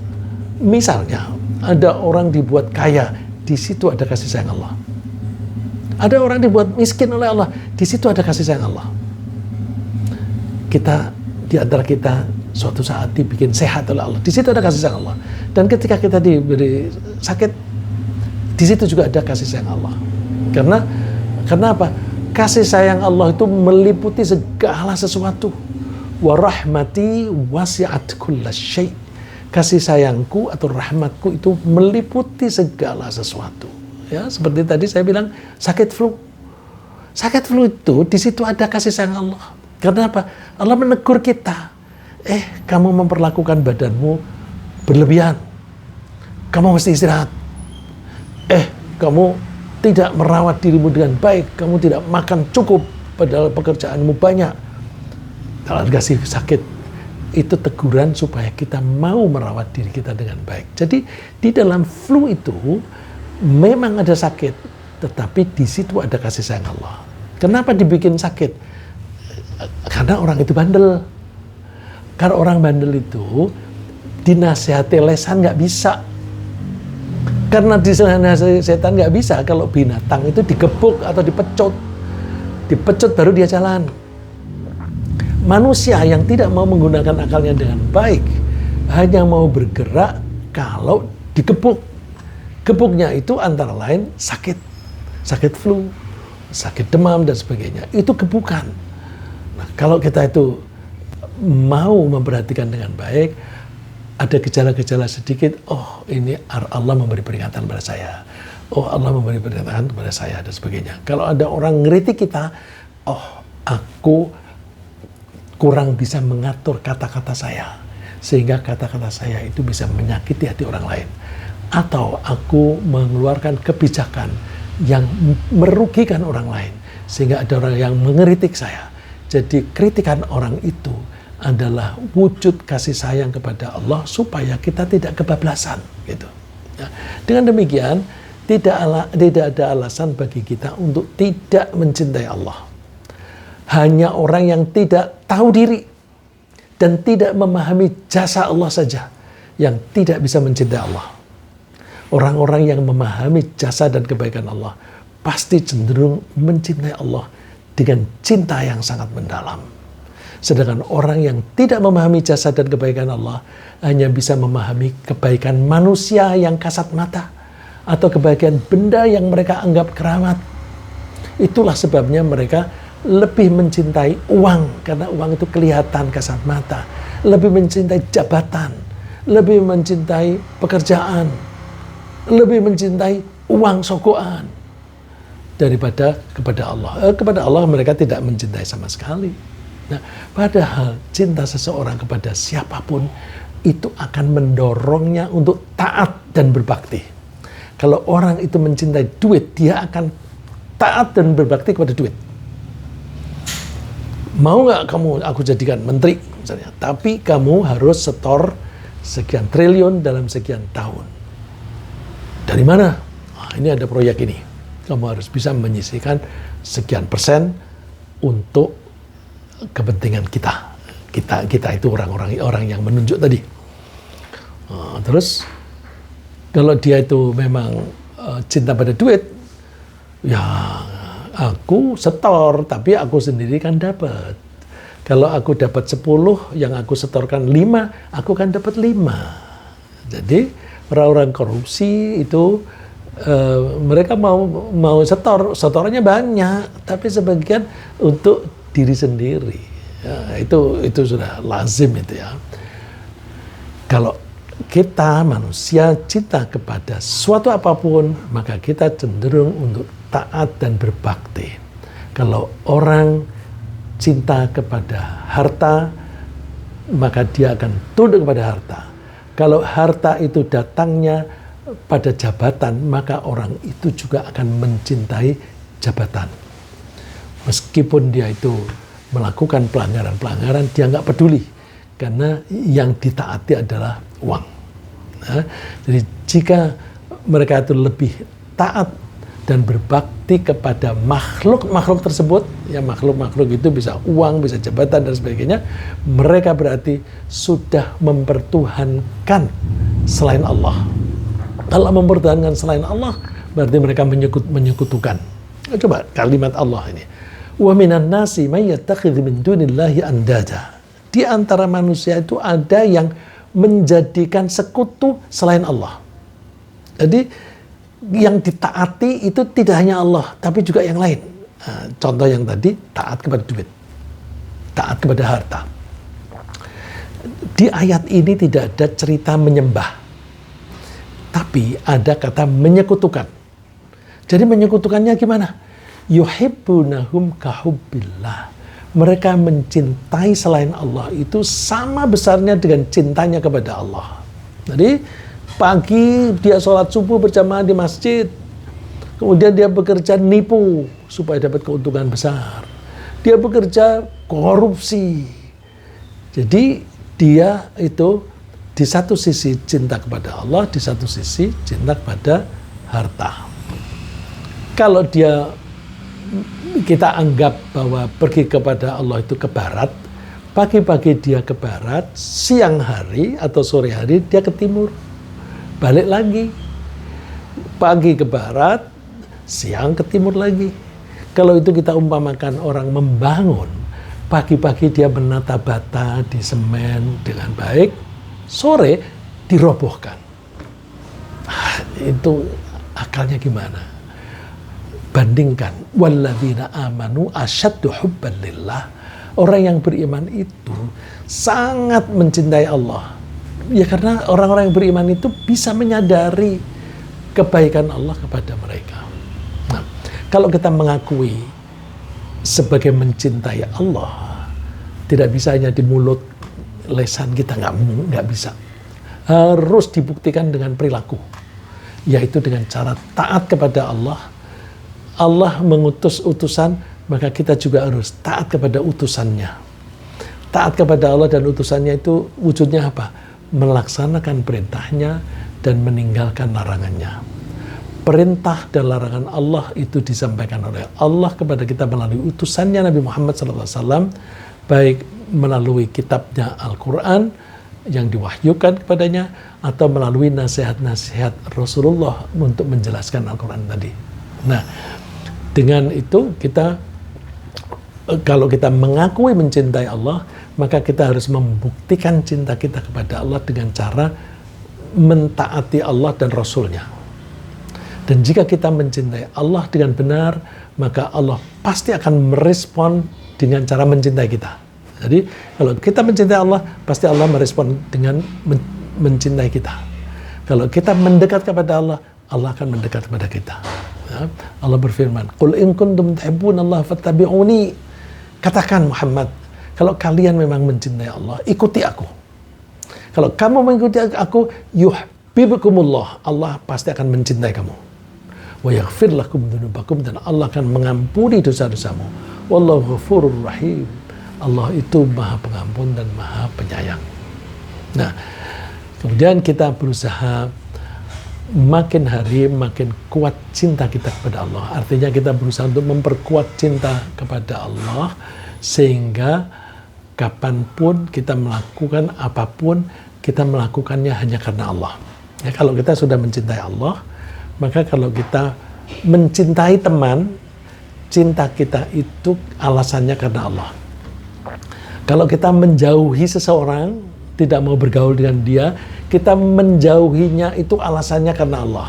misalnya ada orang dibuat kaya, di situ ada kasih sayang Allah. Ada orang dibuat miskin oleh Allah, di situ ada kasih sayang Allah. Kita, di antara kita suatu saat dibikin sehat oleh Allah, di situ ada kasih sayang Allah. Dan ketika kita diberi sakit, di situ juga ada kasih sayang Allah. Karena apa? Kasih sayang Allah itu meliputi segala sesuatu. Wa rahmati wasi'at kulla syai'. Kasih sayangku atau rahmatku itu meliputi segala sesuatu. Ya, seperti tadi saya bilang sakit flu. Sakit flu itu di situ ada kasih sayang Allah. Karena apa? Allah menegur kita. Kamu memperlakukan badanmu berlebihan. Kamu mesti istirahat. Kamu tidak merawat dirimu dengan baik. Kamu tidak makan cukup padahal pekerjaanmu banyak. Kalau dikasih sakit, itu teguran supaya kita mau merawat diri kita dengan baik. Jadi di dalam flu itu memang ada sakit, tetapi di situ ada kasih sayang Allah. Kenapa dibikin sakit? Karena orang itu bandel. Karena orang bandel itu dinasihati lesan nggak bisa. Karena dinasihati setan nggak bisa. Kalau binatang itu digebuk atau dipecut. Dipecut baru dia jalan. Manusia yang tidak mau menggunakan akalnya dengan baik hanya mau bergerak kalau digebuk. Gebuknya itu antara lain sakit. Sakit flu, sakit demam dan sebagainya. Itu gebukan. Nah, kalau kita itu mau memperhatikan dengan baik, ada gejala-gejala sedikit, oh ini Allah memberi peringatan pada saya. Oh Allah memberi peringatan kepada saya dan sebagainya. Kalau ada orang ngeritik kita, oh aku kurang bisa mengatur kata-kata saya. Sehingga kata-kata saya itu bisa menyakiti hati orang lain. Atau aku mengeluarkan kebijakan yang merugikan orang lain. Sehingga ada orang yang mengeritik saya. Jadi kritikan orang itu adalah wujud kasih sayang kepada Allah supaya kita tidak kebablasan. Gitu. Ya. Dengan demikian, tidak ada alasan bagi kita untuk tidak mencintai Allah. Hanya orang yang tidak tahu diri dan tidak memahami jasa Allah saja yang tidak bisa mencintai Allah. Orang-orang yang memahami jasa dan kebaikan Allah pasti cenderung mencintai Allah dengan cinta yang sangat mendalam. Sedangkan orang yang tidak memahami jasa dan kebaikan Allah hanya bisa memahami kebaikan manusia yang kasat mata atau kebaikan benda yang mereka anggap keramat. Itulah sebabnya mereka lebih mencintai uang, karena uang itu kelihatan kasat mata. Lebih mencintai jabatan, lebih mencintai pekerjaan, lebih mencintai uang sogokan daripada kepada Allah. Kepada Allah mereka tidak mencintai sama sekali. Nah, padahal cinta seseorang kepada siapapun itu akan mendorongnya untuk taat dan berbakti. Kalau orang itu mencintai duit, dia akan taat dan berbakti kepada duit. mau nggak kamu aku jadikan menteri misalnya, tapi kamu harus setor sekian triliun dalam sekian tahun. Dari mana? Ini ada proyek ini. Kamu harus bisa menyisihkan sekian persen untuk kepentingan kita. Kita itu orang yang menunjuk tadi. Terus kalau dia itu memang cinta pada duit, ya aku setor, tapi aku sendiri kan dapat. Kalau aku dapat 10, yang aku setorkan 5, aku kan dapat 5. Jadi orang-orang korupsi itu mereka mau setorannya banyak, tapi sebagian untuk diri sendiri. Ya, itu sudah lazim itu ya. Kalau kita manusia cinta kepada suatu apapun, maka kita cenderung untuk taat dan berbakti. Kalau orang cinta kepada harta, maka dia akan tunduk kepada harta. Kalau harta itu datangnya pada jabatan, maka orang itu juga akan mencintai jabatan. Meskipun dia itu melakukan pelanggaran-pelanggaran, dia nggak peduli. Karena yang ditaati adalah uang. Nah, jadi jika mereka itu lebih taat dan berbakti kepada makhluk-makhluk tersebut, ya makhluk-makhluk itu bisa uang, bisa jabatan dan sebagainya, mereka berarti sudah mempertuhankan selain Allah. Kalau mempertahankan selain Allah, berarti mereka menyekutukan. Coba kalimat Allah ini. Wa minan nasi may yattakhidhu min dunillahi andada. Di antara manusia itu ada yang menjadikan sekutu selain Allah. Jadi yang ditaati itu tidak hanya Allah, tapi juga yang lain. Nah, contoh yang tadi, taat kepada duit, taat kepada harta. Di ayat ini tidak ada cerita menyembah, tapi ada kata menyekutukan. Jadi menyekutukannya gimana? Yuhibbunahum kahubbillah. Mereka mencintai selain Allah itu sama besarnya dengan cintanya kepada Allah. Jadi pagi dia sholat subuh berjamaah di masjid, kemudian dia bekerja nipu supaya dapat keuntungan besar. Dia bekerja korupsi. Jadi dia itu di satu sisi cinta kepada Allah, di satu sisi cinta kepada harta. Kalau kita anggap bahwa pergi kepada Allah itu ke barat, pagi-pagi dia ke barat, siang hari atau sore hari dia ke timur, balik lagi, pagi ke barat, siang ke timur lagi. Kalau itu kita umpamakan orang membangun, pagi-pagi dia menata bata di semen dengan baik, sore dirobohkan. Itu akalnya gimana? Bandingkan, walladzina amanu asyaddu hubban lillah. Orang yang beriman itu sangat mencintai Allah. Ya karena orang-orang yang beriman itu bisa menyadari kebaikan Allah kepada mereka. Nah, kalau kita mengakui sebagai mencintai Allah, tidak bisa hanya di mulut, lesan kita nggak bisa. Harus dibuktikan dengan perilaku, yaitu dengan cara taat kepada Allah. Allah mengutus utusan, maka kita juga harus taat kepada utusannya. Taat kepada Allah dan utusannya itu wujudnya apa? Melaksanakan perintahnya dan meninggalkan larangannya. Perintah dan larangan Allah itu disampaikan oleh Allah kepada kita melalui utusannya Nabi Muhammad SAW, baik melalui kitabnya Al-Quran yang diwahyukan kepadanya, atau melalui nasihat-nasihat Rasulullah untuk menjelaskan Al-Quran tadi. Nah, dengan itu kita, kalau kita mengakui mencintai Allah, maka kita harus membuktikan cinta kita kepada Allah dengan cara mentaati Allah dan Rasulnya. Dan jika kita mencintai Allah dengan benar, maka Allah pasti akan merespon dengan cara mencintai kita. Jadi kalau kita mencintai Allah, pasti Allah merespon dengan mencintai kita. Kalau kita mendekat kepada Allah, Allah akan mendekat kepada kita. Ya, Allah berfirman, "Qul in kuntum tuhibbunallaha fattabi'uni." Katakan Muhammad, kalau kalian memang mencintai Allah, ikuti aku. Kalau kamu mengikuti aku, yuhibbukumullah, Allah pasti akan mencintai kamu. Wa yaghfir lakum dzunubakum, dan Allah akan mengampuni dosa-dosamu. Wallahu ghafurur rahim. Allah itu Maha Pengampun dan Maha Penyayang. Nah, kemudian kita berusaha makin hari makin kuat cinta kita kepada Allah. Artinya kita berusaha untuk memperkuat cinta kepada Allah sehingga kapanpun kita melakukan apapun, kita melakukannya hanya karena Allah. Ya, kalau kita sudah mencintai Allah, maka kalau kita mencintai teman, cinta kita itu alasannya karena Allah. Kalau kita menjauhi seseorang, tidak mau bergaul dengan dia, kita menjauhinya itu alasannya karena Allah.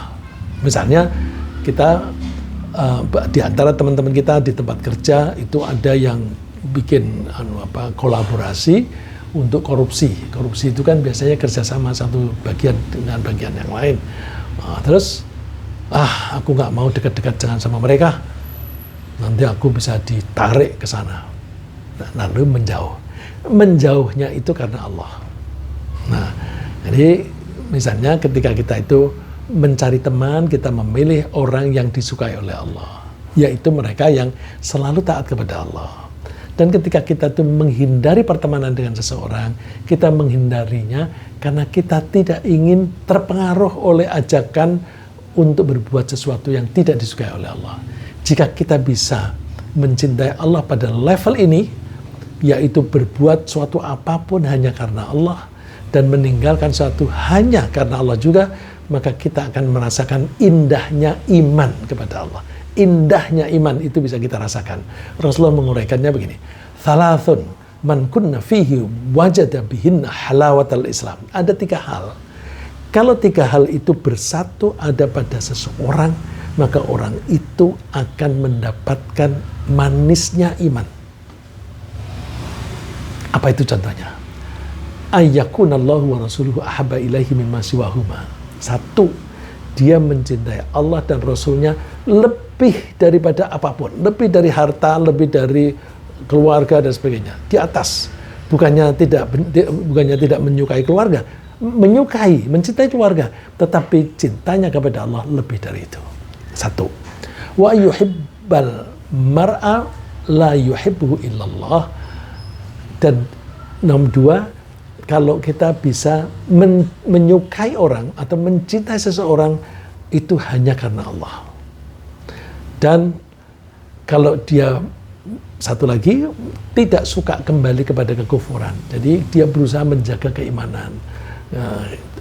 Misalnya kita di antara teman-teman kita di tempat kerja itu ada yang bikin kolaborasi untuk korupsi. Korupsi itu kan biasanya kerjasama satu bagian dengan bagian yang lain. Terus aku nggak mau dekat-dekat jangan sama mereka, nanti aku bisa ditarik ke sana. Nah, lalu menjauh. Menjauhnya itu karena Allah. Nah, jadi misalnya ketika kita itu mencari teman, kita memilih orang yang disukai oleh Allah, yaitu mereka yang selalu taat kepada Allah. Dan ketika kita itu menghindari pertemanan dengan seseorang, kita menghindarinya karena kita tidak ingin terpengaruh oleh ajakan untuk berbuat sesuatu yang tidak disukai oleh Allah. Jika kita bisa mencintai Allah pada level ini, yaitu berbuat suatu apapun hanya karena Allah, dan meninggalkan suatu hanya karena Allah juga, maka kita akan merasakan indahnya iman kepada Allah. Indahnya iman itu bisa kita rasakan. Rasulullah menguraikannya begini, thalathun man kunna fihi wajada bihinna halawatal Islam. Ada 3 hal. Kalau 3 hal itu bersatu ada pada seseorang, maka orang itu akan mendapatkan manisnya iman. Apa itu contohnya? Ayyakunallahu wa rasuluhu ahabba ilaihi mimma siwahuma. 1, dia mencintai Allah dan Rasulnya lebih daripada apapun, lebih dari harta, lebih dari keluarga dan sebagainya. Di atas, bukannya tidak menyukai keluarga, menyukai, mencintai keluarga, tetapi cintanya kepada Allah lebih dari itu. 1. Wa yuhibbal mar'a la yuhibbuhu illallah. Dan nomor 2, kalau kita bisa menyukai orang atau mencintai seseorang itu hanya karena Allah. Dan kalau dia, satu lagi, tidak suka kembali kepada kekufuran. Jadi dia berusaha menjaga keimanan.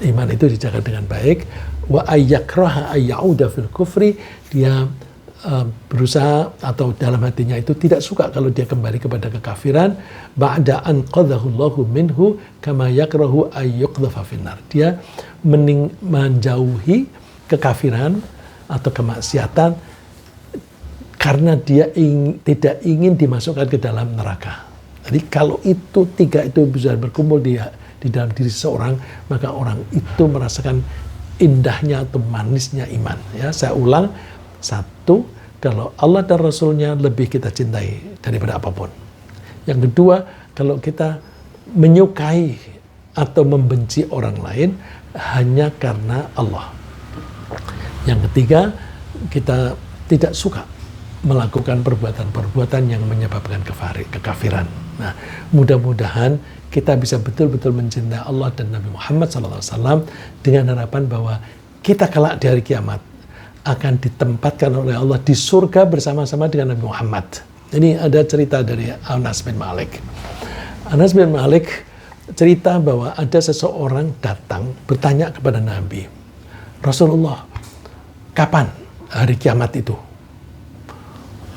Iman itu dijaga dengan baik. Wa ayyakraha ayyauda fil kufri, dia berusaha atau dalam hatinya itu tidak suka kalau dia kembali kepada kekafiran. Ba'da an qadhahu Allahu minhu kama yakrahu ayyuqdhafa finnar. Dia menjauhi kekafiran atau kemaksiatan karena dia tidak ingin dimasukkan ke dalam neraka. Jadi kalau itu 3 itu bisa berkumpul di dalam diri seseorang, maka orang itu merasakan indahnya atau manisnya iman. Ya, saya ulang, 1, kalau Allah dan Rasulnya lebih kita cintai daripada apapun. Yang kedua, kalau kita menyukai atau membenci orang lain hanya karena Allah. Yang ketiga, kita tidak suka melakukan perbuatan-perbuatan yang menyebabkan kekafiran. Nah, mudah-mudahan kita bisa betul-betul mencintai Allah dan Nabi Muhammad SAW dengan harapan bahwa kita kelak di hari kiamat akan ditempatkan oleh Allah di surga bersama-sama dengan Nabi Muhammad. Ini ada cerita dari Anas bin Malik. Anas bin Malik cerita bahwa ada seseorang datang bertanya kepada Nabi, Rasulullah, kapan hari kiamat itu?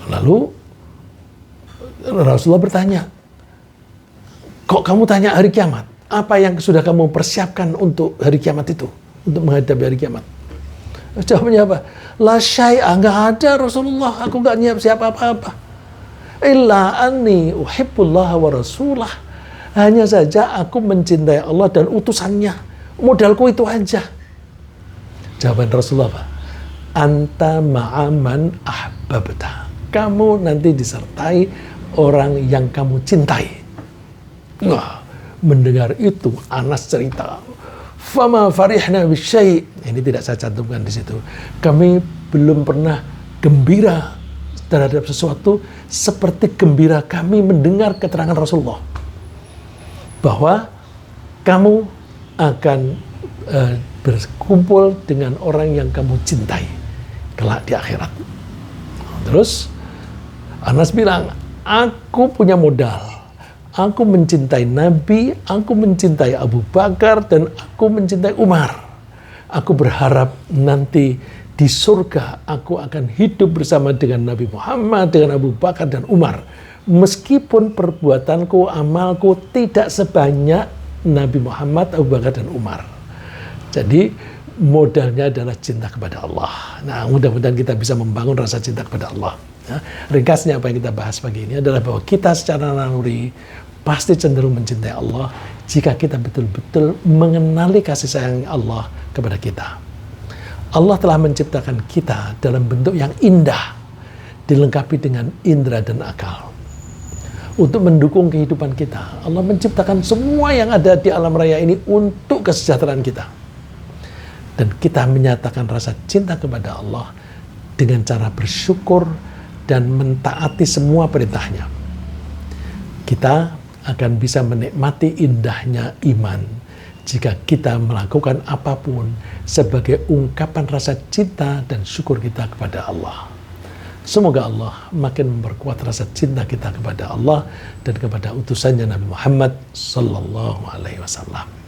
Lalu Rasulullah bertanya, kok kamu tanya hari kiamat? Apa yang sudah kamu persiapkan untuk hari kiamat itu? Untuk menghadapi hari kiamat? Jawabnya apa? La syai'a, nggak ada Rasulullah, aku nggak nyiap siapa apa-apa. Illa anni uhibbullah wa rasulah. Hanya saja aku mencintai Allah dan utusannya. Modalku itu aja. Jawaban Rasulullah apa? Anta ma'aman ahbabta. Kamu nanti disertai orang yang kamu cintai. Wah, mendengar itu Anas cerita, fama farihna bisyai'. Ini tidak saya cantumkan di situ. Kami belum pernah gembira terhadap sesuatu seperti gembira kami mendengar keterangan Rasulullah bahwa kamu akan berkumpul dengan orang yang kamu cintai kelak di akhirat. Terus Anas bilang, aku punya modal. Aku mencintai Nabi, aku mencintai Abu Bakar, dan aku mencintai Umar. Aku berharap nanti di surga aku akan hidup bersama dengan Nabi Muhammad, dengan Abu Bakar dan Umar. Meskipun perbuatanku, amalku tidak sebanyak Nabi Muhammad, Abu Bakar dan Umar. Jadi modalnya adalah cinta kepada Allah. Nah, mudah-mudahan kita bisa membangun rasa cinta kepada Allah. Ya, ringkasnya apa yang kita bahas pagi ini adalah bahwa kita secara naluri pasti cenderung mencintai Allah jika kita betul-betul mengenali kasih sayang Allah kepada kita. Allah telah menciptakan kita dalam bentuk yang indah, dilengkapi dengan indera dan akal. Untuk mendukung kehidupan kita, Allah menciptakan semua yang ada di alam raya ini untuk kesejahteraan kita. Dan kita menyatakan rasa cinta kepada Allah dengan cara bersyukur dan mentaati semua perintahnya. Kita akan bisa menikmati indahnya iman jika kita melakukan apapun sebagai ungkapan rasa cinta dan syukur kita kepada Allah. Semoga Allah makin memperkuat rasa cinta kita kepada Allah dan kepada utusannya Nabi Muhammad sallallahu alaihi wasallam.